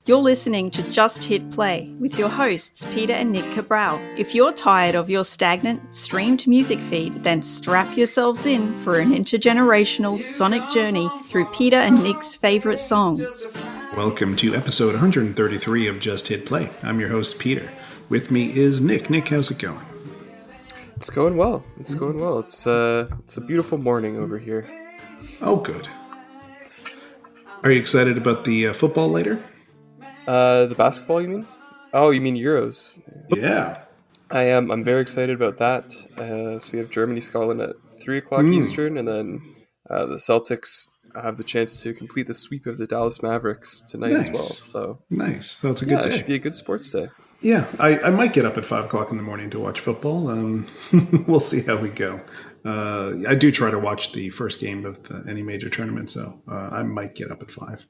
You're listening to Just Hit Play with your hosts, Peter and Nick Cabral. If you're tired of your stagnant, streamed music feed, then strap yourselves in for an intergenerational sonic journey through Peter and Nick's favorite songs. Welcome to episode 133 of Just Hit Play. I'm your host, Peter. With me is Nick. Nick, how's it going? It's going well. It's a beautiful morning over here. Oh, good. Are you excited about the football later? The basketball, you mean? Oh, you mean Euros? Yeah. I am. I'm very excited about that. So we have Germany, Scotland at 3 o'clock Eastern, and then the Celtics have the chance to complete the sweep of the Dallas Mavericks tonight as well. So nice. That's a good day. It should be a good sports day. Yeah, I might get up at 5 o'clock in the morning to watch football. We'll see how we go. I do try to watch the first game of any major tournament, so I might get up at 5.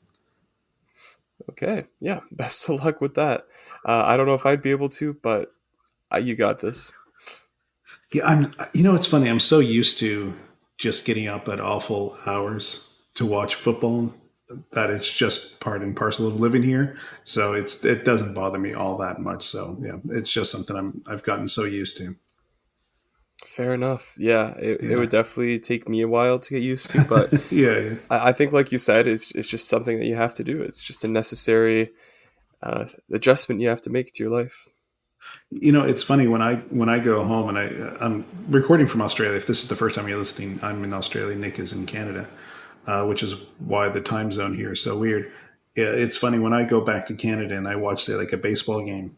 Okay, yeah, best of luck with that. I don't know if I'd be able to, but you got this. Yeah, it's funny. I'm so used to just getting up at awful hours to watch football that it's just part and parcel of living here. So it doesn't bother me all that much. So yeah, it's just something I've gotten so used to. Fair enough. Yeah, it would definitely take me a while to get used to, but yeah. I think, like you said, it's just something that you have to do. It's just a necessary adjustment you have to make to your life. You know, it's funny when I go home and I'm recording from Australia. If this is the first time you're listening, I'm in Australia. Nick is in Canada, which is why the time zone here is so weird. It's funny when I go back to Canada and I watch, say, like a baseball game.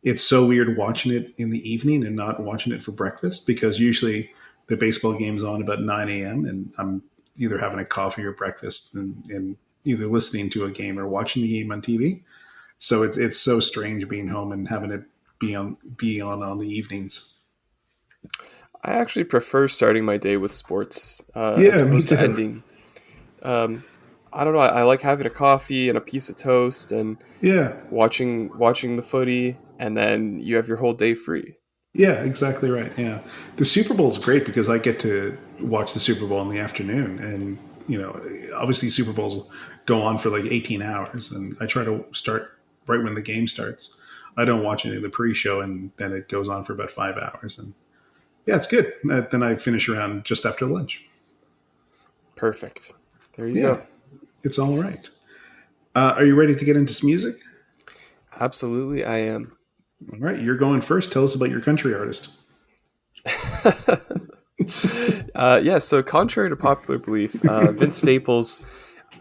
It's so weird watching it in the evening and not watching it for breakfast, because usually the baseball game's on about 9 a.m. and I'm either having a coffee or breakfast and either listening to a game or watching the game on TV. So it's so strange being home and having it be on the evenings. I actually prefer starting my day with sports as opposed to ending. I don't know. I like having a coffee and a piece of toast and watching the footy, and then you have your whole day free. Yeah, exactly right. Yeah, the Super Bowl is great because I get to watch the Super Bowl in the afternoon, and obviously Super Bowls go on for like 18 hours, and I try to start right when the game starts. I don't watch any of the pre-show, and then it goes on for about 5 hours, and yeah, it's good. Then I finish around just after lunch. Perfect. There you go. It's all right. Are you ready to get into some music? Absolutely, I am. All right, you're going first. Tell us about your country artist. So contrary to popular belief, Vince Staples,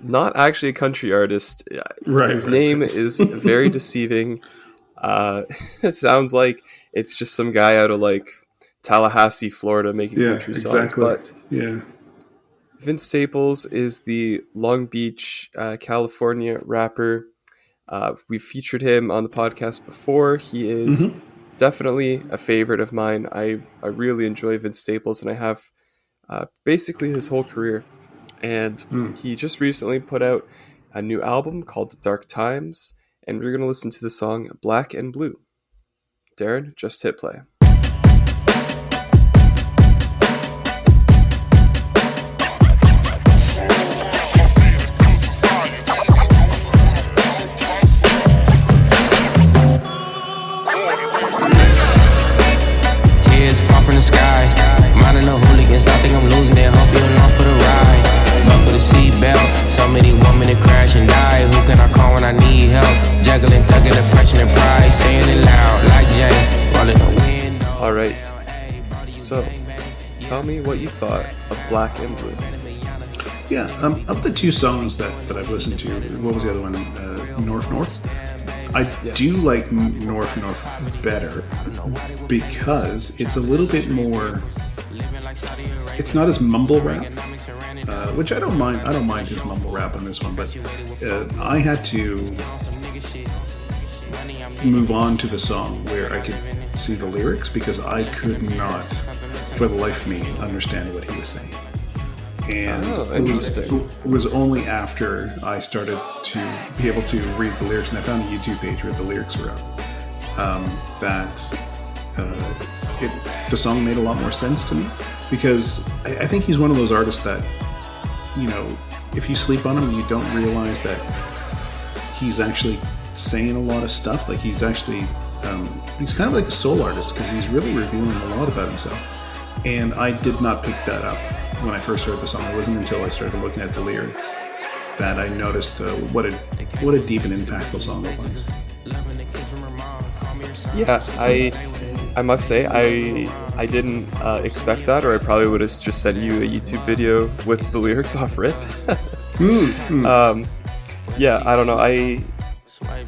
not actually a country artist. His name is very deceiving. It sounds like it's just some guy out of like Tallahassee, Florida, making country songs. Exactly. But Vince Staples is the Long Beach, California rapper. We've featured him on the podcast before. He is definitely a favorite of mine. I really enjoy Vince Staples, and I have basically his whole career. And he just recently put out a new album called Dark Times, and we're going to listen to the song Black&Blue. Darren, just hit play. All right. So, tell me what you thought of Black&Blue. Yeah, of the two songs that I've listened to, what was the other one? North. I do like North better because it's a little bit more. It's not as mumble rap, which I don't mind. I don't mind his mumble rap on this one, but I had to move on to the song where I could see the lyrics because I could not, for the life of me, understand what he was saying. And it was only after I started to be able to read the lyrics, and I found a YouTube page where the lyrics were up, that the song made a lot more sense to me, because I think he's one of those artists that, if you sleep on him, you don't realize that he's actually saying a lot of stuff. Like he's actually he's kind of like a soul artist because he's really revealing a lot about himself. And I did not pick that up when I first heard the song. It wasn't until I started looking at the lyrics that I noticed what a deep and impactful song it was. Yeah, I must say I didn't expect that, or I probably would have just sent you a YouTube video with the lyrics off rip. Yeah, I don't know.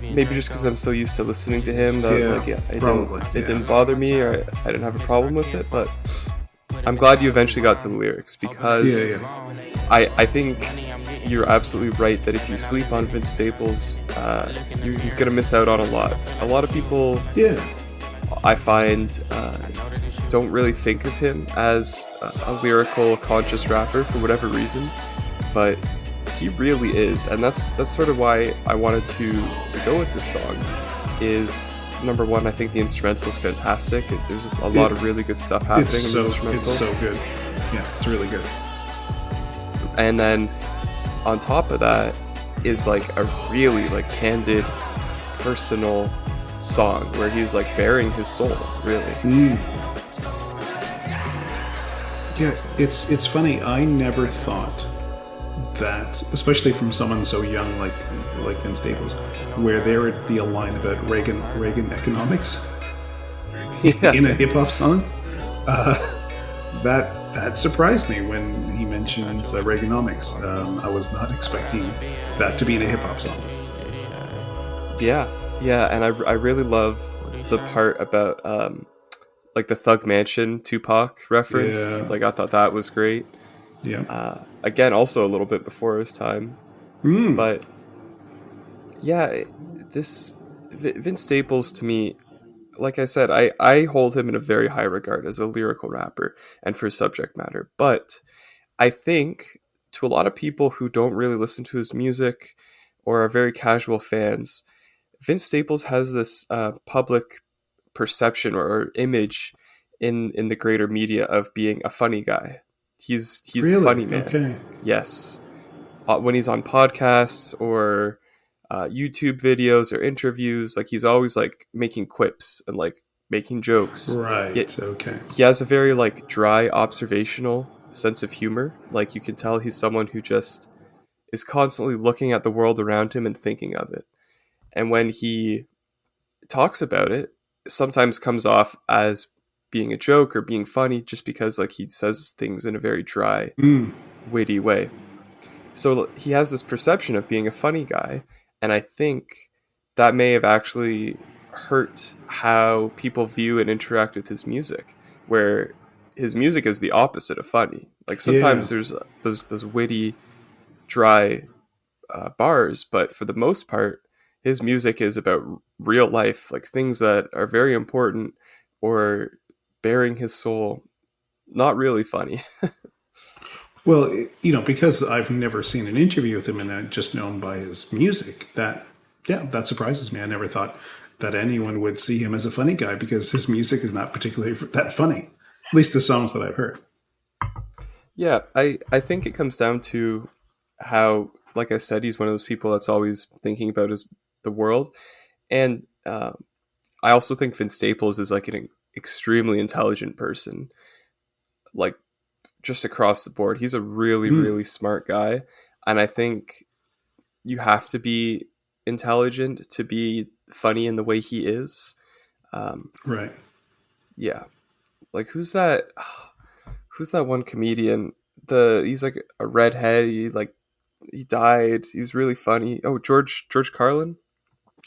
Maybe just because I'm so used to listening to him that it didn't bother me, or I didn't have a problem with it. But I'm glad you eventually got to the lyrics because I think you're absolutely right that if you sleep on Vince Staples, you're gonna miss out on a lot. A lot of people, I find, don't really think of him as a lyrical, conscious rapper for whatever reason, but he really is, and that's sort of why I wanted to go with this song. Is number one, I think the instrumental is fantastic. There's a lot of really good stuff happening in the instrumental. It's so good. Yeah, it's really good. And then on top of that is like a really like candid, personal song where he's like bearing his soul, really. Yeah, it's funny. I never thought that, especially from someone so young like Vince Staples, where there would be a line about Reagan economics in a hip hop song. That surprised me when he mentions Reaganomics. I was not expecting that to be in a hip hop song. Yeah, and I really love the part about like the Thug Mansion Tupac reference. Yeah. Like I thought that was great. Yeah. Again, also a little bit before his time. But yeah, this Vince Staples to me, like I said, I hold him in a very high regard as a lyrical rapper and for subject matter. But I think to a lot of people who don't really listen to his music or are very casual fans, Vince Staples has this public perception or image in the greater media of being a funny guy. He's really? The funny man. Okay. Yes. When he's on podcasts or YouTube videos or interviews, like he's always like making quips and like making jokes. Right. Okay. He has a very like dry observational sense of humor. Like you can tell he's someone who just is constantly looking at the world around him and thinking of it. And when he talks about it, sometimes comes off as being a joke or being funny just because like he says things in a very dry, witty way. So he has this perception of being a funny guy, and I think that may have actually hurt how people view and interact with his music, where his music is the opposite of funny. Like sometimes there's those witty, dry bars, but for the most part, his music is about real life, like things that are very important or bearing his soul. Not really funny. Well, because I've never seen an interview with him and I just know him by his music, that surprises me. I never thought that anyone would see him as a funny guy because his music is not particularly that funny, at least the songs that I've heard. Yeah, I think it comes down to how, like I said, he's one of those people that's always thinking about the world. And I also think Vince Staples is like an extremely intelligent person, like just across the board. He's a really, really smart guy. And I think you have to be intelligent to be funny in the way he is. Right. Yeah. Like who's that one comedian? He's like a redhead. He died. He was really funny. Oh, George Carlin.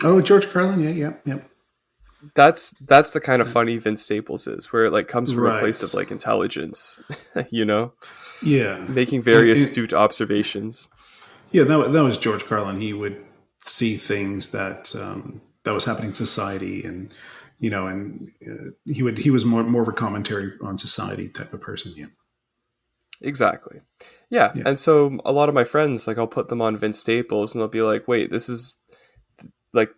Oh, George Carlin. Yeah. That's the kind of funny Vince Staples is, where it like comes from a place of like intelligence, Yeah, making very astute observations. Yeah, that was George Carlin. He would see things that was happening in society, and he was more of a commentary on society type of person. Yeah, exactly. Yeah, and so a lot of my friends, like I'll put them on Vince Staples, and they'll be like, "Wait, this is like."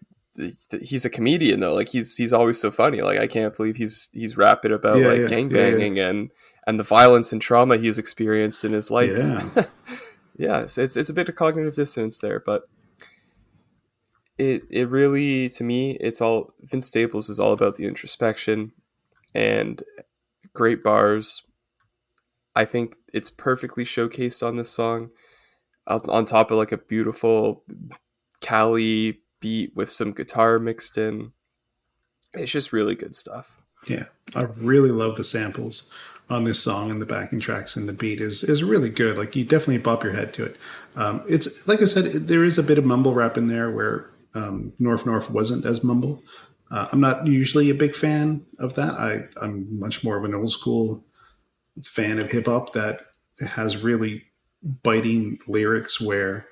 He's a comedian though, like he's always so funny, like I can't believe he's rapping about gangbanging and the violence and trauma he's experienced in his life. So it's a bit of cognitive dissonance there, but it really, to me, it's all, Vince Staples is all about the introspection and great bars. I think it's perfectly showcased on this song, on top of like a beautiful Cali beat with some guitar mixed in. It's just really good stuff. Yeah, I really love the samples on this song, and the backing tracks, and the beat is really good. Like, you definitely bop your head to it. It's like I said, there is a bit of mumble rap in there where North North wasn't as mumble. I'm not usually a big fan of that. I'm much more of an old school fan of hip hop that has really biting lyrics where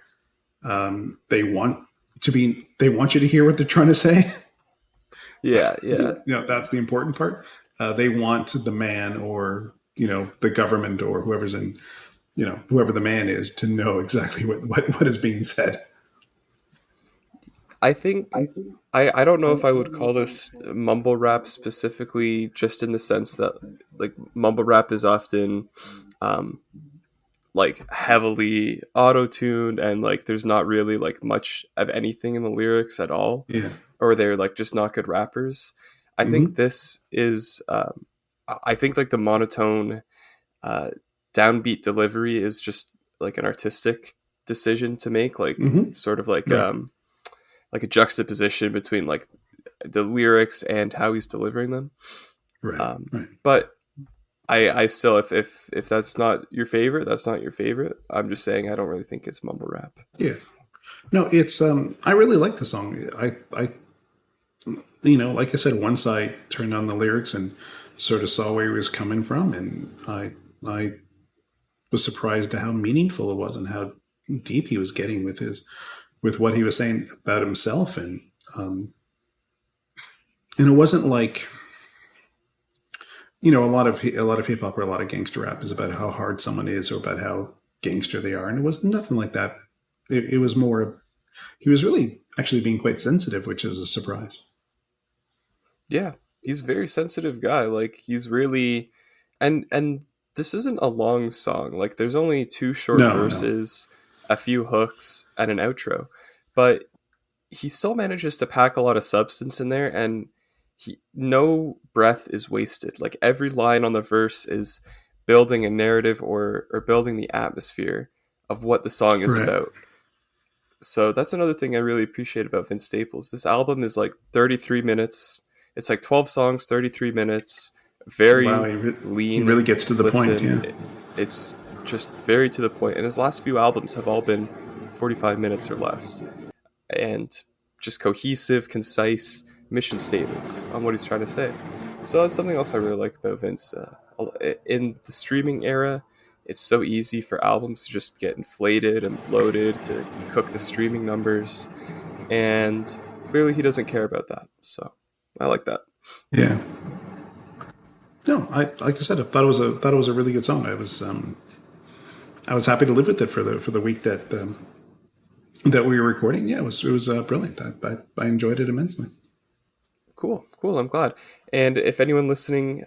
they want you to hear what they're trying to say. Yeah, yeah. That's the important part. They want the man, or the government, or whoever's in, whoever the man is, to know exactly what is being said. I think I don't know if I would call this mumble rap specifically, just in the sense that like mumble rap is often um, like heavily auto-tuned, and like there's not really like much of anything in the lyrics at all, Yeah. or they're like just not good rappers. I think this is I think like the monotone uh, downbeat delivery is just like an artistic decision to make, like sort of Right. like a juxtaposition between like the lyrics and how he's delivering them. Right. Right. But I still, if that's not your favorite, that's not your favorite. I'm just saying I don't really think it's mumble rap. Yeah. No, it's I really like the song. I like I said, once I turned on the lyrics and sort of saw where he was coming from, and I was surprised at how meaningful it was, and how deep he was getting with what he was saying about himself. And it wasn't like, a lot of hip hop or a lot of gangster rap is about how hard someone is, or about how gangster they are, and it was nothing like that. It was more, he was really actually being quite sensitive, which is a surprise. Yeah, he's a very sensitive guy. Like he's really, and this isn't a long song. Like there's only two short No, no. verses, a few hooks, and an outro, but he still manages to pack a lot of substance in there, and no breath is wasted. Like every line on the verse is building a narrative, or building the atmosphere of what the song is Right. about. So that's another thing I really appreciate about Vince Staples. This album is like 33 minutes. It's like 12 songs, 33 minutes. Wow, Very he lean. really gets to the point. Listen, Yeah. it's just very to the point. And his last few albums have all been 45 minutes or less. And just cohesive, concise mission statements on what he's trying to say. So that's something else I really like about Vince. In the streaming era, it's so easy for albums to just get inflated and bloated to cook the streaming numbers, and clearly he doesn't care about that. So I like that. Yeah. No, like I said, I thought it was a really good song. I was happy to live with it for the week that we were recording. Yeah, it was brilliant. I enjoyed it immensely. Cool. I'm glad. And if anyone listening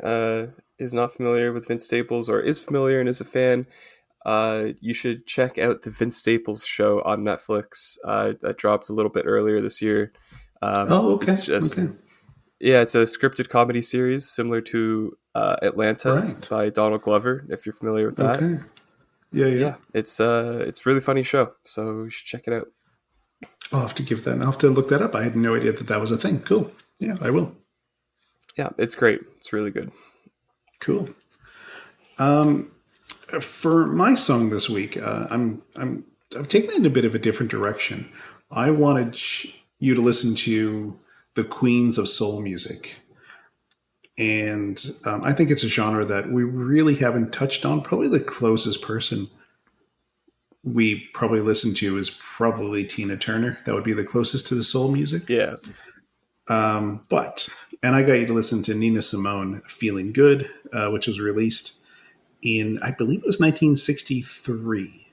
is not familiar with Vince Staples, or is familiar and is a fan, you should check out the Vince Staples show on Netflix. That dropped a little bit earlier this year. Oh, okay. It's just, okay. yeah, it's a scripted comedy series similar to Atlanta Right. by Donald Glover, if you're familiar with that. Okay. Yeah. It's a really funny show, so you should check it out. I'll have to look that up. I had no idea that was a thing. Cool. Yeah, I will. Yeah, it's great. It's really good. Cool. For my song this week, I've taken it in a bit of a different direction. I wanted you to listen to the queens of soul music. And I think it's a genre that we really haven't touched on. Probably the closest person we probably listen to is probably Tina Turner. That would be the closest to the soul music. Yeah. And I got you to listen to Nina Simone, Feeling Good, which was released in, I believe it was 1963.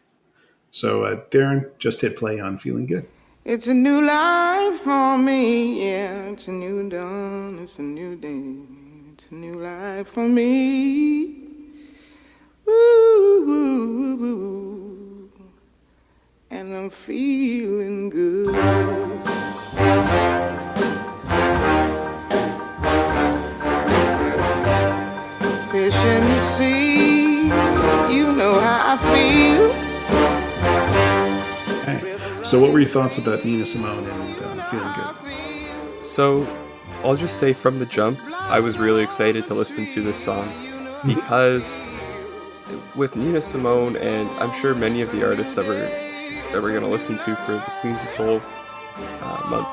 So, Darren, just hit play on Feeling Good. It's a new life for me, yeah. It's a new dawn, it's a new day. It's a new life for me. Woo, woo, woo. And I'm feeling good. So, what were your thoughts about Nina Simone and Feeling Good? So, I'll just say from the jump, I was really excited to listen to this song because with Nina Simone, and I'm sure many of the artists that we're going to listen to for the Queens of Soul month,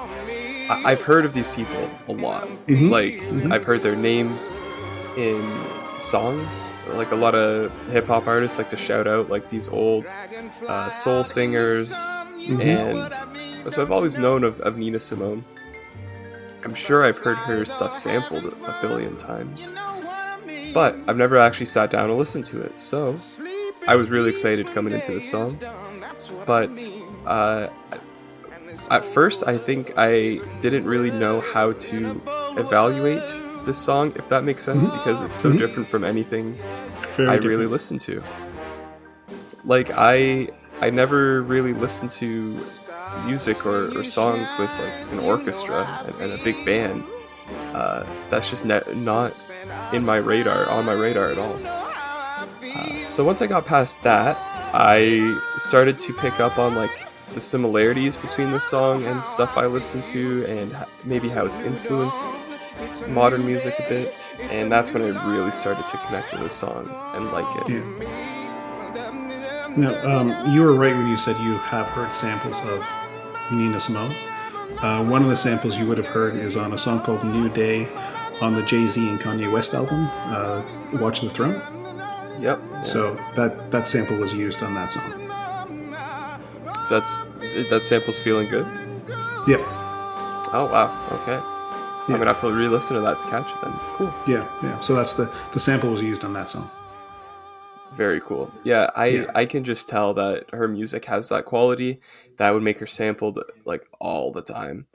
I've heard of these people a lot. Like, I've heard their names in songs. Like, a lot of hip-hop artists like to shout out like these old soul singers, and so I've always known of Nina Simone. I'm sure I've heard her stuff sampled a billion times, but I've never actually sat down and listened to it, so I was really excited coming into this song. But at first, I think I didn't really know how to evaluate this song, if that makes sense, because it's so different from anything I really listened to. Like, I never really listened to music or songs with like an orchestra and a big band. That's just not on my radar at all. So once I got past that, I started to pick up on like the similarities between the song and stuff I listen to, and maybe how it's influenced modern music a bit, and that's when I really started to connect with the song and like it. Now, you were right when you said you have heard samples of Nina Simone. One of the samples you would have heard is on a song called New Day on the Jay-Z and Kanye West album, Watch the Throne. Yep. So that sample was used on that song. That sample's Feeling Good? Yep. Oh, wow. Okay. Yeah. I'm going to have to re-listen to that to catch it then. Cool. Yeah. So that's the sample was used on that song. Very cool. Yeah, I can just tell that her music has that quality that would make her sampled like all the time.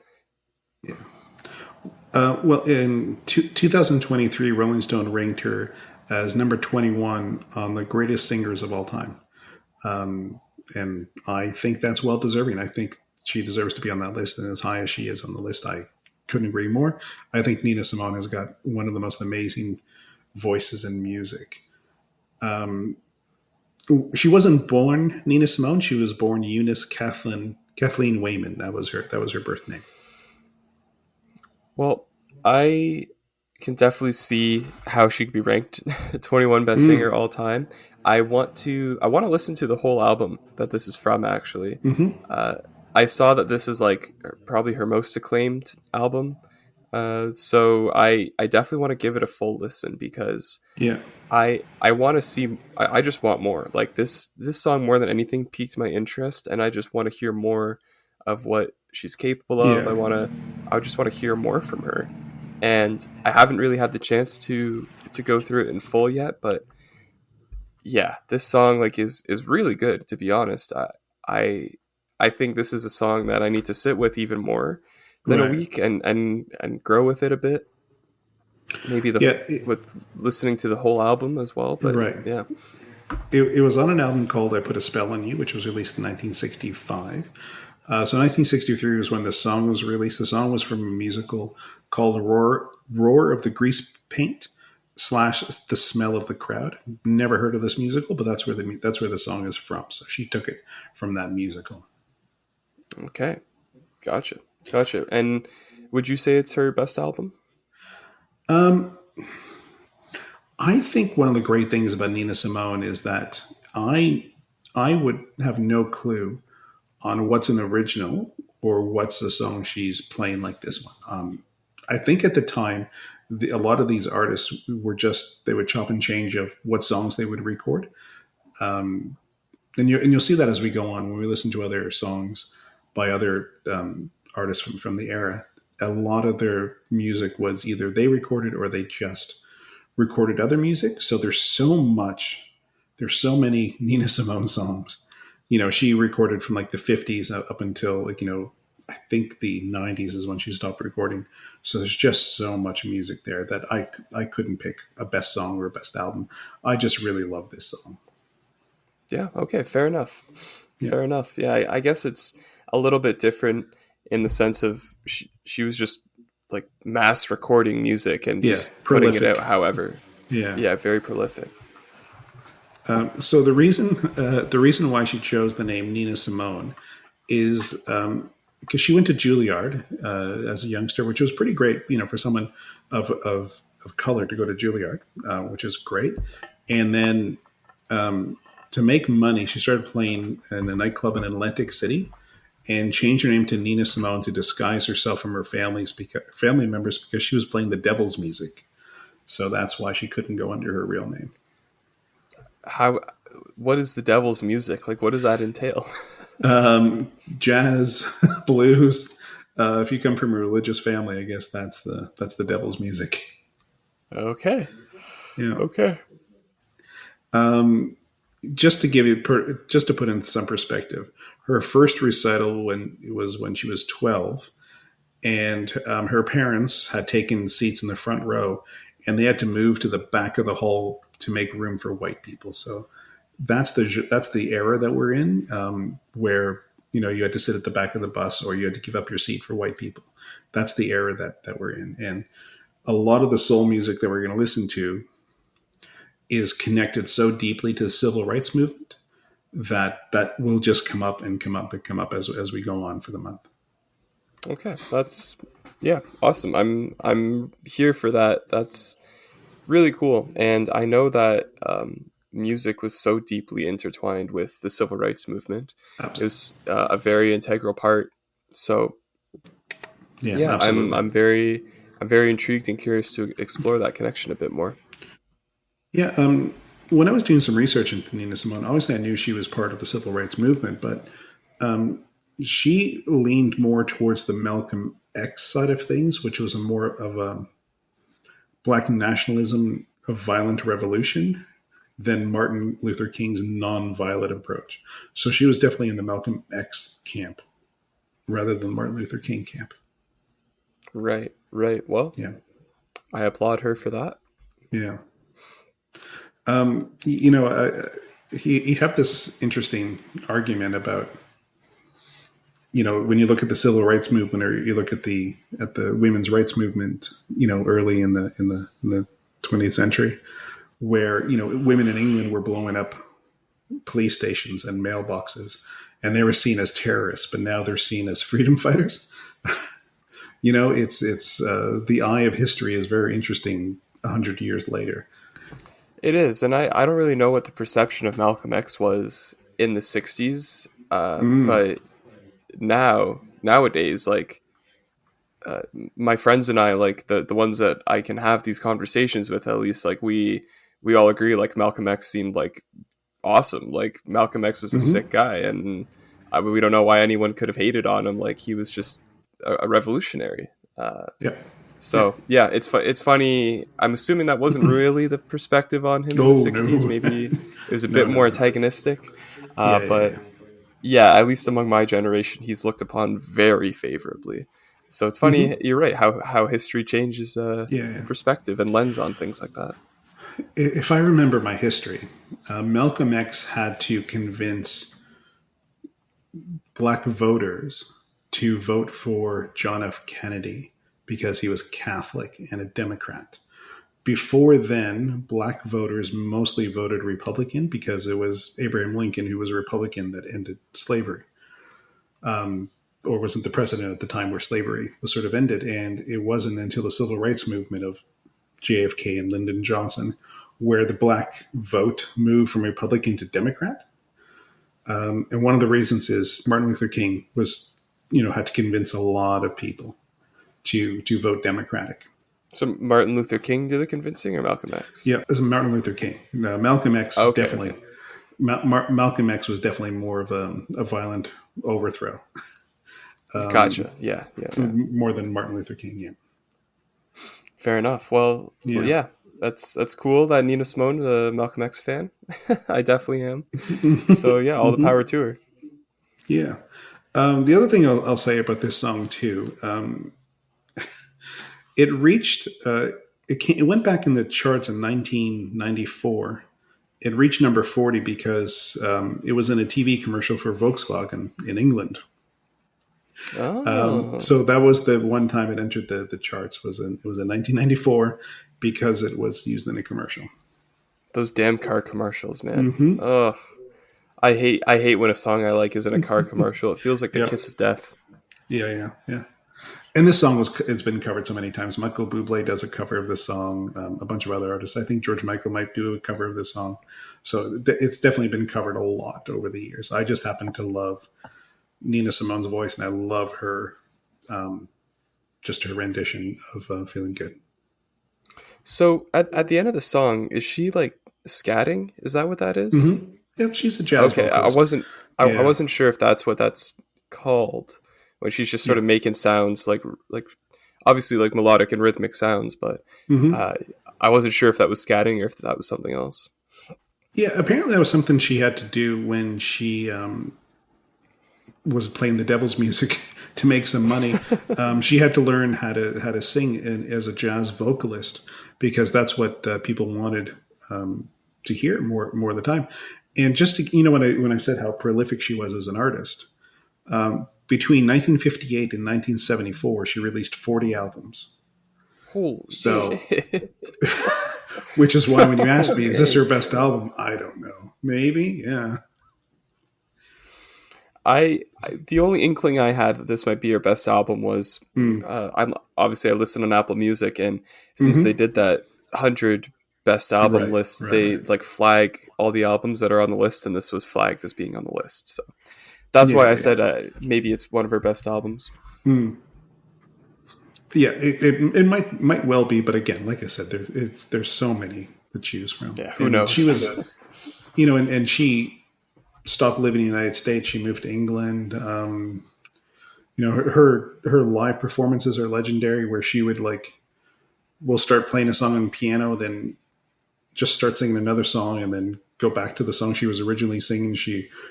Yeah. Well, in 2023, Rolling Stone ranked her as number 21 on the greatest singers of all time. And I think that's well deserving. I think she deserves to be on that list, and as high as she is on the list, I couldn't agree more. I think Nina Simone has got one of the most amazing voices in music. She wasn't born Nina Simone. She was born Eunice Kathleen Wayman. That was her birth name. Well, I can definitely see how she could be ranked 21 best singer all time. I want to listen to the whole album that this is from, actually. I saw that this is like probably her most acclaimed album. So I definitely want to give it a full listen because I want to see, I just want more. Like this song more than anything piqued my interest, and I just want to hear more of what she's capable of. I just want to hear more from her. And I haven't really had the chance to go through it in full yet, but yeah, this song like is really good, to be honest. I think this is a song that I need to sit with even more than a week and grow with it a bit. Maybe with listening to the whole album as well. But yeah. It was on an album called I Put a Spell on You, which was released in 1965. So 1963 was when the song was released. The song was from a musical called Roar of the Grease Paint / The Smell of the Crowd. Never heard of this musical, but that's where the song is from. So she took it from that musical. Okay. Gotcha. And would you say it's her best album? I think one of the great things about Nina Simone is that I would have no clue on what's an original or what's a song she's playing like this one. I think at the time, a lot of these artists they would chop and change of what songs they would record. And you'll see that as we go on when we listen to other songs by other artists from the era. A lot of their music was either they recorded or they just recorded other music. So there's so many Nina Simone songs. She recorded from like the 50s up until I think the 90s is when she stopped recording. So there's just so much music there that I couldn't pick a best song or a best album. I just really love this song. Yeah. Okay. Fair enough. Yeah. I guess it's a little bit different in the sense of she was just like mass recording music and just putting it out. However, very prolific. So the reason why she chose the name Nina Simone is because she went to Juilliard as a youngster, which was pretty great, for someone of color to go to Juilliard, which is great. And then to make money, she started playing in a nightclub in Atlantic City and changed her name to Nina Simone to disguise herself from her family members because she was playing the devil's music. So that's why she couldn't go under her real name. What is the devil's music? Like, what does that entail? Jazz, blues. If you come from a religious family, I guess that's the devil's music. Okay. Yeah. Okay. Just to put in some perspective, her first recital was when she was 12, and her parents had taken seats in the front row, and they had to move to the back of the hall to make room for white people. So that's the era that we're in, where you had to sit at the back of the bus or you had to give up your seat for white people. That's the era that we're in, and a lot of the soul music that we're going to listen to is connected so deeply to the civil rights movement that will just come up and come up and come up as we go on for the month. Okay, that's awesome. I'm here for that. That's really cool, and I know that music was so deeply intertwined with the civil rights movement. Absolutely. It was a very integral part. So yeah, I'm very intrigued and curious to explore that connection a bit more. Yeah, when I was doing some research into Nina Simone, obviously I knew she was part of the civil rights movement, but she leaned more towards the Malcolm X side of things, which was more of a Black nationalism of violent revolution than Martin Luther King's non-violent approach. So she was definitely in the Malcolm X camp rather than Martin Luther King camp. Right. Well, yeah, I applaud her for that. Yeah. You have this interesting argument about, when you look at the civil rights movement or you look at the women's rights movement, early in the 20th century, where, women in England were blowing up police stations and mailboxes and they were seen as terrorists, but now they're seen as freedom fighters. It's the eye of history is very interesting 100 years later. It is, and I don't really know what the perception of Malcolm X was in the 60s, but nowadays, like, my friends and I, like, the ones that I can have these conversations with, at least, like, we all agree, like, Malcolm X seemed, like, awesome. Like, Malcolm X was a sick guy, and we don't know why anyone could have hated on him. Like, he was just a revolutionary. So yeah, it's funny. I'm assuming that wasn't really the perspective on him in the 60s. No. Maybe it was a bit more antagonistic. But at least among my generation, he's looked upon very favorably. So it's funny. You're right. How history changes perspective and lens on things like that. If I remember my history, Malcolm X had to convince Black voters to vote for John F. Kennedy because he was Catholic and a Democrat. Before then, Black voters mostly voted Republican because it was Abraham Lincoln who was a Republican that ended slavery, or wasn't the president at the time where slavery was sort of ended. And it wasn't until the civil rights movement of JFK and Lyndon Johnson where the Black vote moved from Republican to Democrat. And one of the reasons is Martin Luther King was, had to convince a lot of people to vote Democratic. So Martin Luther King did the convincing, or Malcolm X? Yeah, it was Martin Luther King. No, Malcolm X definitely. Okay. Malcolm X was definitely more of a violent overthrow. Gotcha. Yeah. More than Martin Luther King. Yeah. Fair enough. Well, that's cool that Nina Simone, a Malcolm X fan. I definitely am. So yeah, all the power to her. Yeah. The other thing I'll say about this song too, it reached, it went back in the charts in 1994. It reached number 40 because it was in a TV commercial for Volkswagen in England. So that was the one time it entered the charts. It was in 1994 because it was used in a commercial. Those damn car commercials, man. Oh, I hate when a song I like is in a car commercial. It feels like the Yep. kiss of death. Yeah. And this song it's been covered so many times. Michael Bublé does a cover of this song. A bunch of other artists. I think George Michael might do a cover of this song. So it's definitely been covered a lot over the years. I just happen to love Nina Simone's voice, and I love her, just her rendition of "Feeling Good." So at the end of the song, is she like scatting? Is that what that is? Mm-hmm. Yep, she's a jazz Okay, vocalist. I Yeah. wasn't sure if that's what that's called, when she's just sort of making sounds like obviously like melodic and rhythmic sounds, but Mm-hmm. uh, I wasn't sure if that was scatting or if that was something else. Yeah, apparently that was something she had to do when she was playing the devil's music to make some money. She had to learn how to sing as a jazz vocalist because that's what people wanted to hear more of the time. And just to, when I said how prolific she was as an artist, between 1958 and 1974, she released 40 albums. Holy So, shit! which is why when you ask me, is this her best album? I don't know. Maybe, yeah. The only inkling I had that this might be her best album was Mm. I listen on Apple Music, and since they Mm-hmm. did that 100 best album Right, list, right, they right. like flag all the albums that are on the list, and this was flagged as being on the list. So that's Yeah, why I yeah. said maybe it's one of her best albums. Mm. Yeah, it might well be, but again, like I said, there's so many to choose from. Yeah, who And she knows? was, and she stopped living in the United States. She moved to England. Her live performances are legendary, where she would will start playing a song on piano, then just start singing another song, and then go back to the song she was originally singing.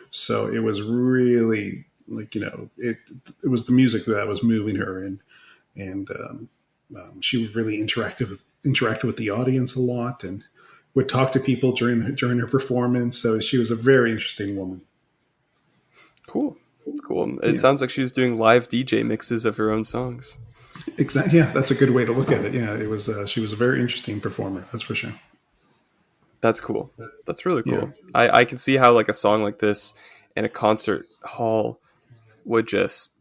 So it was really it was the music that was moving her, and she would really interact with the audience a lot, and would talk to people during her performance. So she was a very interesting woman. Cool. It Yeah, sounds like she was doing live DJ mixes of her own songs. exactly. Yeah, that's a good way to look at it. Yeah, it was. She was a very interesting performer. That's for sure. That's cool. That's really Yeah, cool. I can see how like a song like this in a concert hall would just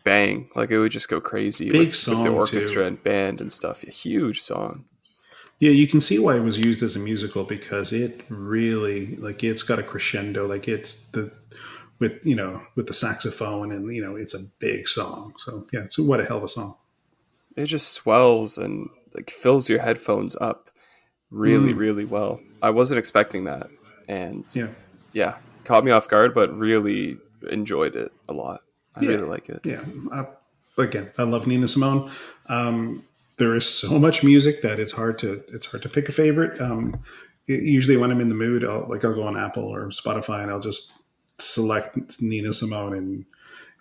bang. Like it would just go crazy big with the song orchestra too. and band and stuff. A huge song. Yeah, you can see why it was used as a musical because it really it's got a crescendo. Like it's the with the saxophone, and it's a big song. So yeah, it's what a hell of a song. It just swells and like fills your headphones up really, Mm, really well. I wasn't expecting that. And yeah, yeah, caught me off guard, but really enjoyed it a lot. I yeah, really like it. yeah. Again, I love Nina Simone. There is so much music that it's hard to pick a favorite. Usually when I'm in the mood, I'll go on Apple or Spotify, and I'll just select Nina Simone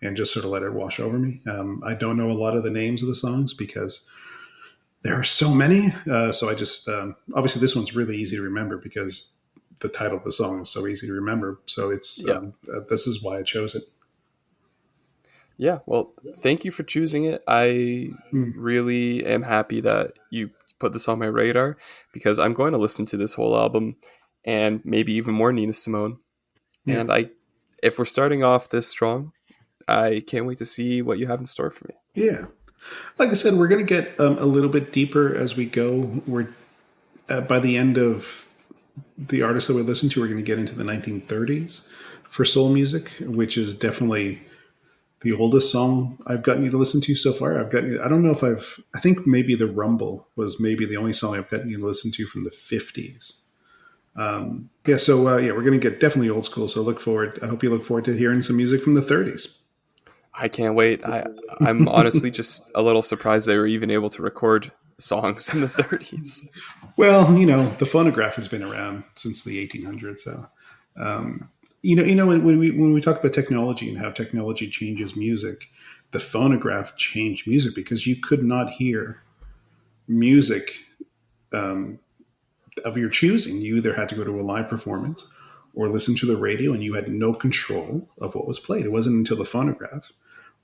and just sort of let it wash over me. I don't know a lot of the names of the songs because there are so many. So I just obviously this one's really easy to remember because the title of the song is so easy to remember. So it's Yeah. this is why I chose it. Yeah, well, thank you for choosing it. I Mm, really am happy that you put this on my radar because I'm going to listen to this whole album and maybe even more Nina Simone. yeah. And if we're starting off this strong, I can't wait to see what you have in store for me. Yeah. Like I said, we're going to get a little bit deeper as we go. We're by the end of the artists that we listen to, we're going to get into the 1930s for soul music, which is definitely the oldest song I've gotten you to listen to so far. I don't know if I think maybe the Rumble was maybe the only song I've gotten you to listen to from the 50s. Yeah, so yeah, we're going to get definitely old school. So I hope you look forward to hearing some music from the 30s. I can't wait. I'm honestly just a little surprised they were even able to record songs in the 30s. Well, the phonograph has been around since the 1800s. So, when we talk about technology and how technology changes music, the phonograph changed music because you could not hear music of your choosing. You either had to go to a live performance or listen to the radio, and you had no control of what was played. It wasn't until the phonograph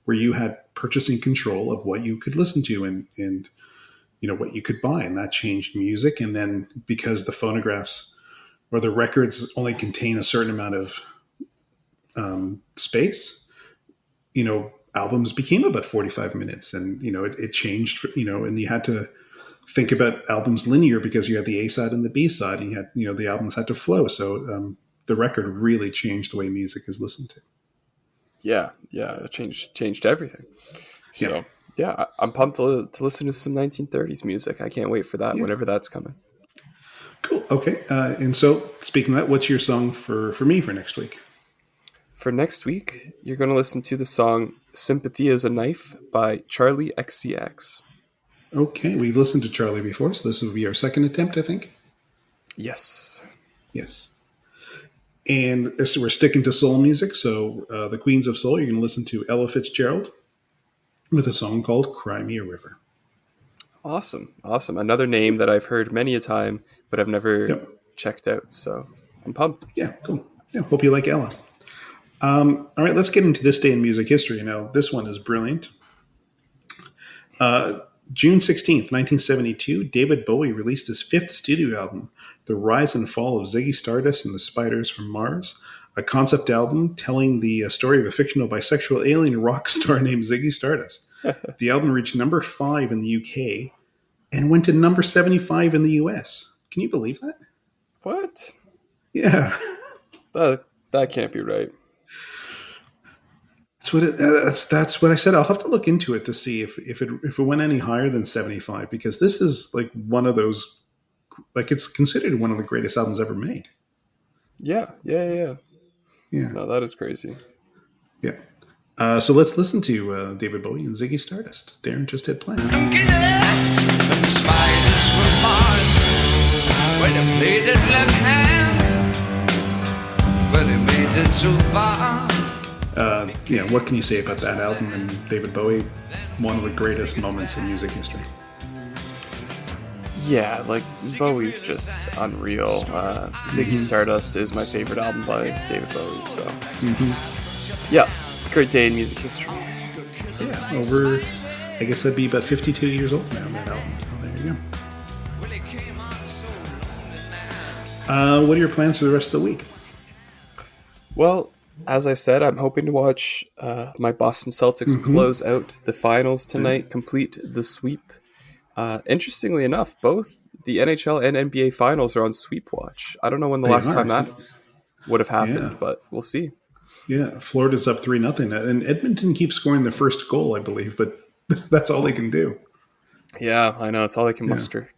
where you had purchasing control of what you could listen to and what you could buy, and that changed music. And then because the phonographs or the records only contain a certain amount of space, albums became about 45 minutes, and it changed, and you had to think about albums linear because you had the A side and the B side, and you had, the albums had to flow. So the record really changed the way music is listened to. Yeah, it changed everything. So I'm pumped to listen to some 1930s music. I can't wait for that, whenever that's coming. Cool. Okay. And so, speaking of that, what's your song for me for next week? For next week, you're going to listen to the song "Sympathy is a Knife" by Charlie XCX. Okay, we've listened to Charlie before, so this will be our second attempt, I think. Yes. And so we're sticking to soul music, so the Queens of Soul, you're going to listen to Ella Fitzgerald with a song called Cry Me a River. Awesome. Another name that I've heard many a time, but I've never checked out, so I'm pumped. Yeah, cool. Yeah, hope you like Ella. All right, let's get into this day in music history. Now, this one is brilliant. June 16th, 1972, David Bowie released his fifth studio album, The Rise and Fall of Ziggy Stardust and the Spiders from Mars, a concept album telling the story of a fictional bisexual alien rock star named Ziggy Stardust. The album reached number 5 in the UK and went to number 75 in the US. Can you believe that? What? Yeah. That can't be right. That's what I said. I'll have to look into it to see if it went any higher than 75, because this is like one of those, like, it's considered one of the greatest albums ever made. Yeah. No, that is crazy. Yeah. So let's listen to David Bowie and Ziggy Stardust. Darren just hit play. The spiders from Mars, when he played it left hand, but he made it too far. What can you say about that album and David Bowie? One of the greatest moments in music history. Yeah, like, Bowie's just unreal. Ziggy Stardust is my favorite album by David Bowie, so... Yeah, great day in music history. Yeah, over, I guess that'd be about 52 years old now, that album, so there you go. What are your plans for the rest of the week? Well, as I said, I'm hoping to watch my Boston Celtics close out the finals tonight, complete the sweep. Interestingly enough, both the NHL and NBA finals are on sweep watch. I don't know when the last time that would have happened, but we'll see. Yeah, Florida's up 3-0, and Edmonton keeps scoring the first goal, I believe, but that's all they can do. Yeah, I know. It's all they can muster.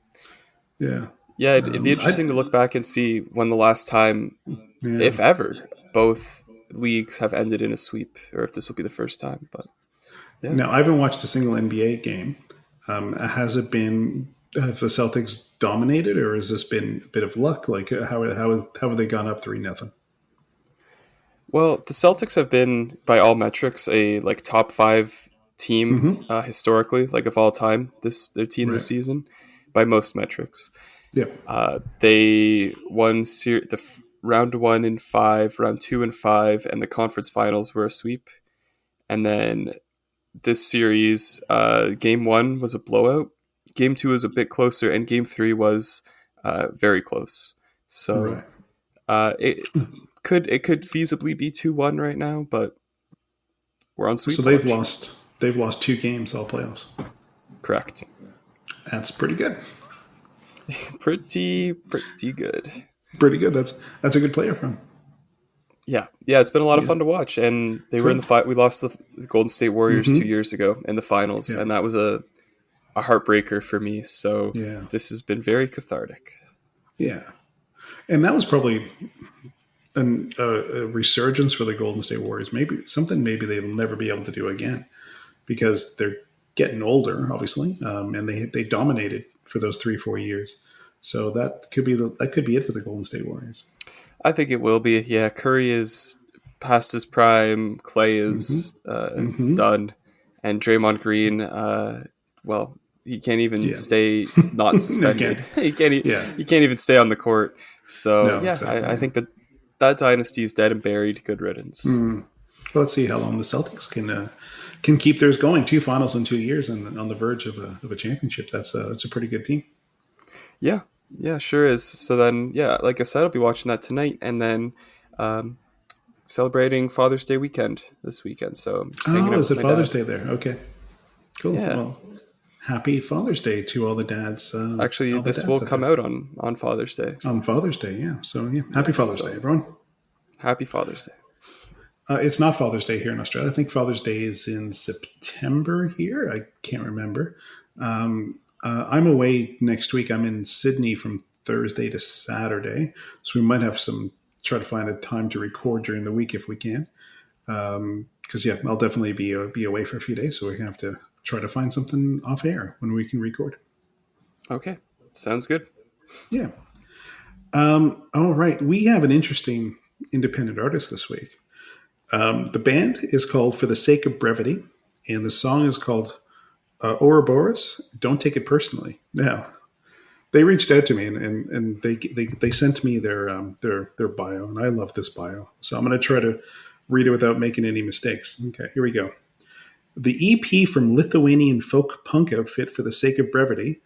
Yeah. Yeah, it'd be interesting to look back and see when the last time, if ever, both leagues have ended in a sweep, or if this will be the first time. But yeah. Now, I haven't watched a single NBA game. Has it been, have the Celtics dominated, or has this been a bit of luck? Like, how have they gone up 3-0? Well, the Celtics have been, by all metrics, a top 5 team historically, of all time. Their team this season, by most metrics. Yeah. They won round 1 in 5, round 2 in 5, and the conference finals were a sweep. And then this series, game 1 was a blowout. Game 2 was a bit closer, and game 3 was very close. So it could feasibly be 2-1 right now, but we're on sweep. So they've lost 2 games all playoffs. Correct. That's pretty good. Pretty good. Pretty good. That's a good player from. Yeah, it's been a lot of fun to watch, and they were in the fight. We lost the Golden State Warriors 2 years ago in the finals, and that was a heartbreaker for me. So this has been very cathartic. Yeah, and that was probably a resurgence for the Golden State Warriors. Maybe they'll never be able to do again, because they're getting older, obviously, and they dominated for those 3-4 years. So that could be it for the Golden State Warriors. I think it will be. Yeah, Curry is past his prime. Clay is done, and Draymond Green. Well, he can't even stay not suspended. He can't even stay on the court. So exactly. I think that dynasty is dead and buried. Good riddance. Well, let's see how long the Celtics can keep theirs going. 2 finals in 2 years, and on the verge of a championship. That's a pretty good team. Yeah, sure is. So then, like I said, I'll be watching that tonight, and then celebrating Father's Day weekend this weekend. So I'm just hanging out is with it my Father's dad. Day there? Okay, cool. Yeah. Well, happy Father's Day to all the dads. Actually, all the this dads will out come there. out on Father's Day. On Father's Day, yeah. So, yeah, happy Yes, Father's so- Day, everyone. Happy Father's Day. It's not Father's Day here in Australia. I think Father's Day is in September here. I can't remember. I'm away next week. I'm in Sydney from Thursday to Saturday. So we might have try to find a time to record during the week if we can. Because, I'll definitely be away for a few days. So we're going to have to try to find something off air when we can record. Okay, sounds good. Yeah. All right. We have an interesting independent artist this week. The band is called For the Sake of Brevity, and the song is called Ouroboros. Don't take it personally. Now, they reached out to me and they sent me their bio, and I love this bio. So I'm going to try to read it without making any mistakes. Okay, here we go. The EP from Lithuanian folk punk outfit For the Sake of Brevity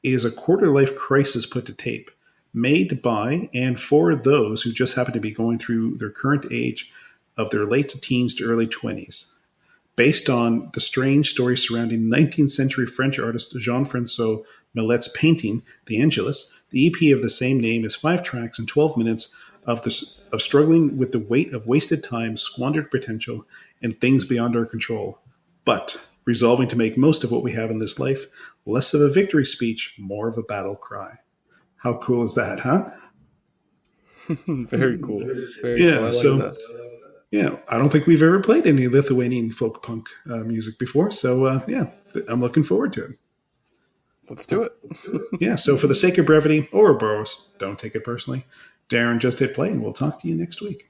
is a quarter-life crisis put to tape, made by and for those who just happen to be going through their current age of their late teens to early 20s. Based on the strange story surrounding 19th century French artist Jean-François Millet's painting, The Angelus, the EP of the same name is 5 tracks and 12 minutes of struggling with the weight of wasted time, squandered potential, and things beyond our control. But resolving to make most of what we have in this life, less of a victory speech, more of a battle cry. How cool is that, huh? Very cool. Very Yeah, cool. I like so- that. Yeah, I don't think we've ever played any Lithuanian folk punk music before. So, I'm looking forward to it. Let's do it. Yeah, so For the Sake of Brevity, Ouroboros, don't take it personally. Darren just hit play, and we'll talk to you next week.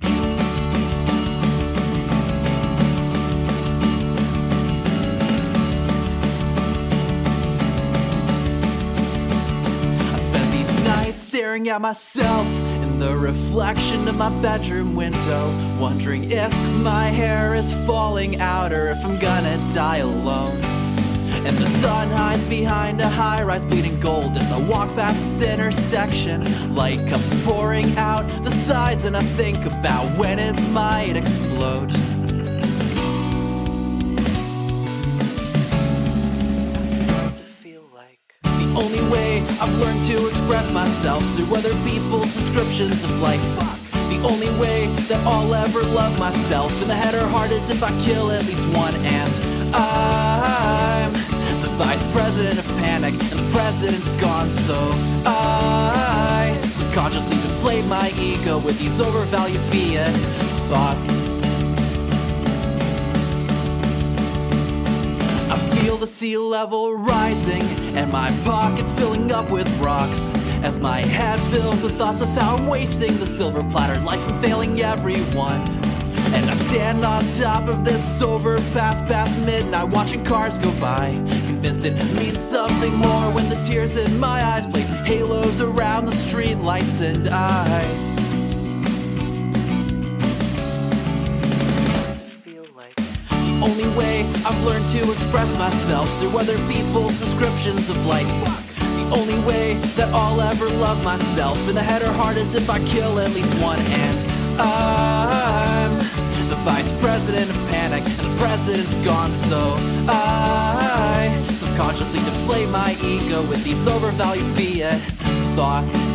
I spend these nights staring at myself in the reflection of my bedroom window, wondering if my hair is falling out or if I'm gonna die alone. And the sun hides behind a high-rise bleeding gold as I walk past this intersection. Light comes pouring out the sides and I think about when it might explode. The only way I've learned to express myself through other people's descriptions of life. The only way that I'll ever love myself in the head or heart is if I kill at least one. And I'm the vice president of panic and the president's gone, so I subconsciously deflate my ego with these overvalued fiat thoughts. I feel the sea level rising and my pockets filling up with rocks as my head fills with thoughts of how I'm wasting the silver platter life and failing everyone. And I stand on top of this overpass past midnight watching cars go by, convinced it means something more when the tears in my eyes place halos around the street lights. And the only way I've learned to express myself through other people's descriptions of life. The only way that I'll ever love myself in the head or heart is if I kill at least one. And I'm the vice president of panic and the president's gone, so I subconsciously deflate my ego with these overvalued fiat thoughts.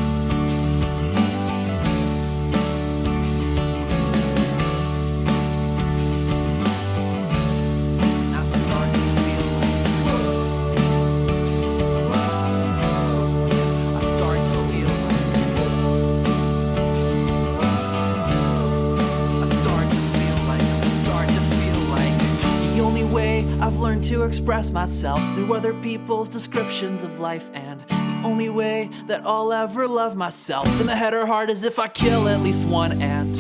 I've learned to express myself through other people's descriptions of life, and the only way that I'll ever love myself in the head or heart is if I kill at least one. And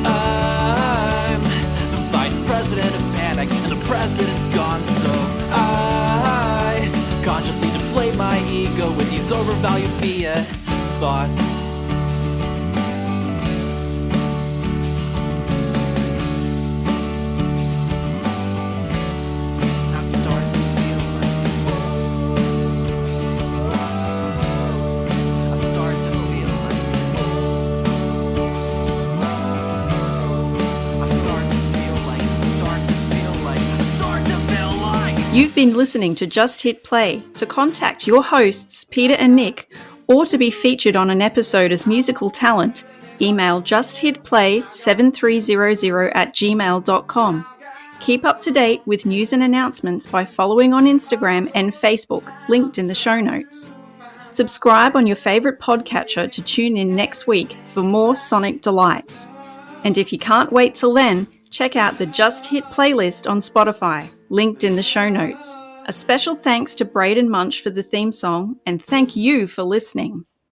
I'm the vice president of panic and the president's gone, so I subconsciously deflate my ego with these overvalued fiat thoughts. You've been listening to Just Hit Play. To contact your hosts, Peter and Nick, or to be featured on an episode as musical talent, email justhitplay7300@gmail.com. Keep up to date with news and announcements by following on Instagram and Facebook, linked in the show notes. Subscribe on your favourite podcatcher to tune in next week for more sonic delights. And if you can't wait till then, check out the Just Hit playlist on Spotify, linked in the show notes. A special thanks to Braden Munch for the theme song, and thank you for listening.